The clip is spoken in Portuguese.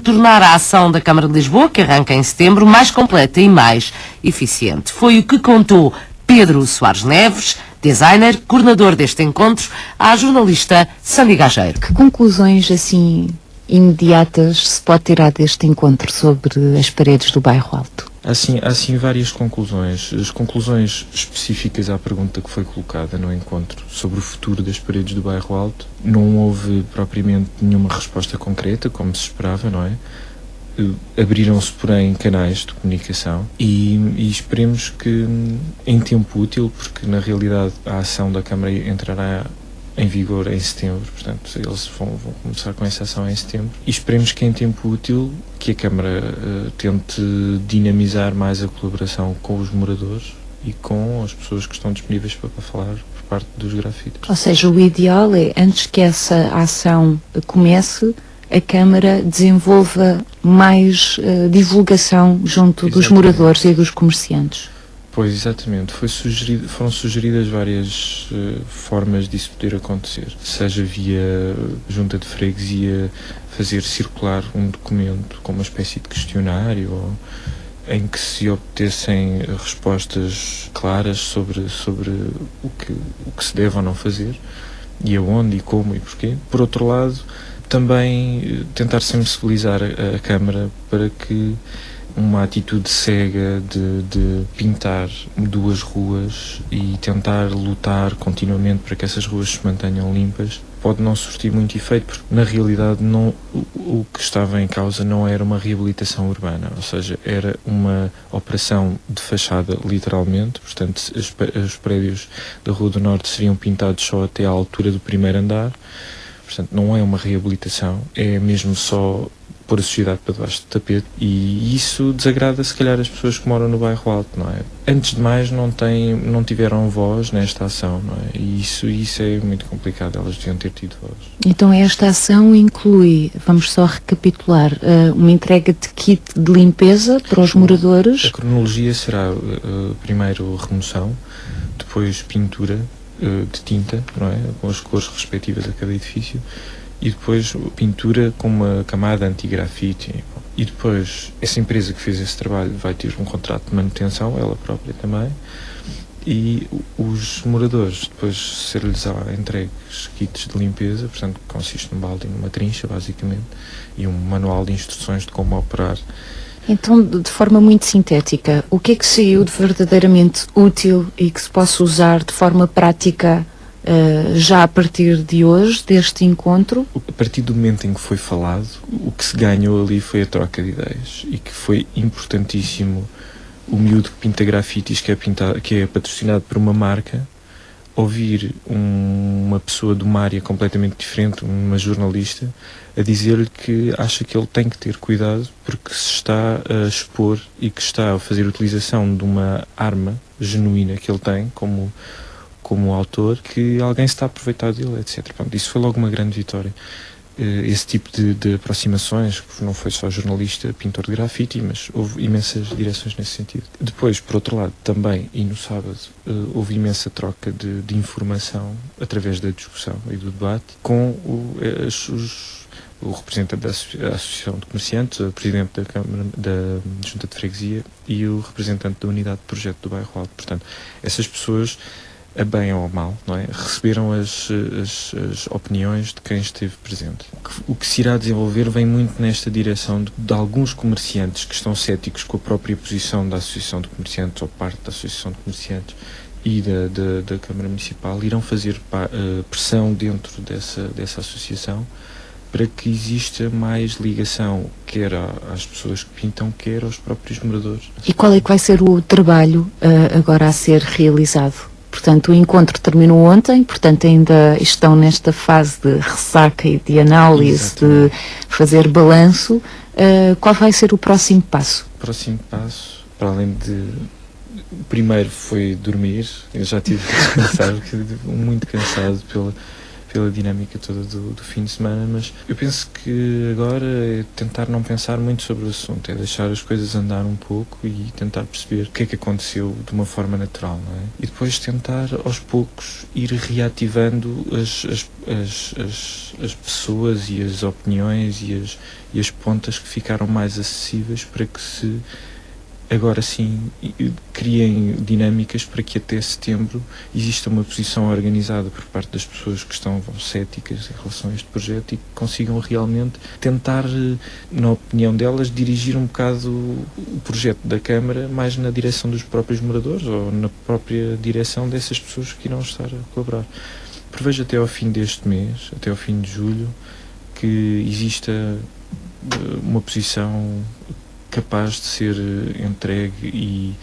tornar a ação da Câmara de Lisboa, que arranca em setembro, mais completa e mais eficiente. Foi o que contou Pedro Soares Neves, designer, coordenador deste encontro, à jornalista Sandy Gageiro. Que conclusões, assim, imediatas se pode tirar deste encontro sobre as paredes do Bairro Alto? Há sim várias conclusões. As conclusões específicas à pergunta que foi colocada no encontro sobre o futuro das paredes do Bairro Alto, não houve propriamente nenhuma resposta concreta, como se esperava, não é? Abriram-se, porém, canais de comunicação e esperemos que em tempo útil, porque na realidade a ação da Câmara entrará em vigor em setembro, portanto eles vão começar com essa ação em setembro, e esperemos que em tempo útil que a Câmara tente dinamizar mais a colaboração com os moradores e com as pessoas que estão disponíveis para falar por parte dos grafites. Ou seja, o ideal é, antes que essa ação comece, a Câmara desenvolva mais divulgação junto dos moradores e dos comerciantes. Pois, exatamente. Foram sugeridas várias formas disso poder acontecer. Seja via junta de freguesia, fazer circular um documento com uma espécie de questionário, ou em que se obtessem respostas claras sobre o que se deve ou não fazer, e aonde, e como, e porquê. Por outro lado, também tentar sensibilizar a Câmara para que uma atitude cega de pintar duas ruas e tentar lutar continuamente para que essas ruas se mantenham limpas pode não surtir muito efeito, porque na realidade o que estava em causa não era uma reabilitação urbana, ou seja, era uma operação de fachada, literalmente. Portanto, os prédios da Rua do Norte seriam pintados só até à altura do primeiro andar. Portanto, não é uma reabilitação, é mesmo só pôr a sociedade para debaixo do tapete, e isso desagrada se calhar as pessoas que moram no Bairro Alto, não é? Antes de mais, não tiveram voz nesta ação, não é? E isso é muito complicado, elas deviam ter tido voz. Então esta ação inclui, vamos só recapitular, uma entrega de kit de limpeza para os moradores. A cronologia será primeiro remoção, depois pintura de tinta, não é? Com as cores respectivas a cada edifício, e depois pintura com uma camada anti-grafite. E depois essa empresa que fez esse trabalho vai ter um contrato de manutenção, ela própria também, e os moradores, depois ser-lhes entregues kits de limpeza, portanto consiste num balde e numa trincha, basicamente, e um manual de instruções de como operar. Então, de forma muito sintética, o que é que saiu de verdadeiramente útil e que se possa usar de forma prática já a partir de hoje, deste encontro? A partir do momento em que foi falado, o que se ganhou ali foi a troca de ideias, e que foi importantíssimo o miúdo que pinta grafites, que é patrocinado por uma marca, ouvir uma pessoa de uma área completamente diferente, uma jornalista, a dizer-lhe que acha que ele tem que ter cuidado porque se está a expor e que está a fazer utilização de uma arma genuína que ele tem como autor, que alguém se está a aproveitar dele, etc. Pronto, isso foi logo uma grande vitória. Esse tipo de aproximações, não foi só jornalista, pintor de grafite, mas houve imensas direções nesse sentido. Depois, por outro lado, também, e no sábado, houve imensa troca de informação através da discussão e do debate com o representante da Associação de Comerciantes, o presidente da Câmara, da Junta de Freguesia, e o representante da Unidade de Projeto do Bairro Alto. Portanto, essas pessoas, a bem ou a mal, não é, receberam as opiniões de quem esteve presente. O que se irá desenvolver vem muito nesta direção de alguns comerciantes que estão céticos com a própria posição da Associação de Comerciantes, ou parte da Associação de Comerciantes e da Câmara Municipal, irão fazer pressão dentro dessa associação para que exista mais ligação, quer às pessoas que pintam, quer aos próprios moradores. E qual é que vai ser o trabalho agora a ser realizado? Portanto, o encontro terminou ontem, portanto ainda estão nesta fase de ressaca e de análise, exatamente, de fazer balanço. Qual vai ser o próximo passo? O próximo passo, para além de... Primeiro foi dormir. Eu já tive que descansar, porque muito cansado pela dinâmica toda do fim de semana, mas eu penso que agora é tentar não pensar muito sobre o assunto, é deixar as coisas andar um pouco e tentar perceber o que é que aconteceu de uma forma natural, não é? E depois tentar aos poucos ir reativando as pessoas e as opiniões e as pontas que ficaram mais acessíveis para que se agora sim criem dinâmicas para que até setembro exista uma posição organizada por parte das pessoas que estão céticas em relação a este projeto e que consigam realmente tentar, na opinião delas, dirigir um bocado o projeto da Câmara mais na direção dos próprios moradores ou na própria direção dessas pessoas que irão estar a colaborar. Prevejo até ao fim deste mês, até ao fim de julho, que exista uma posição capaz de ser entregue e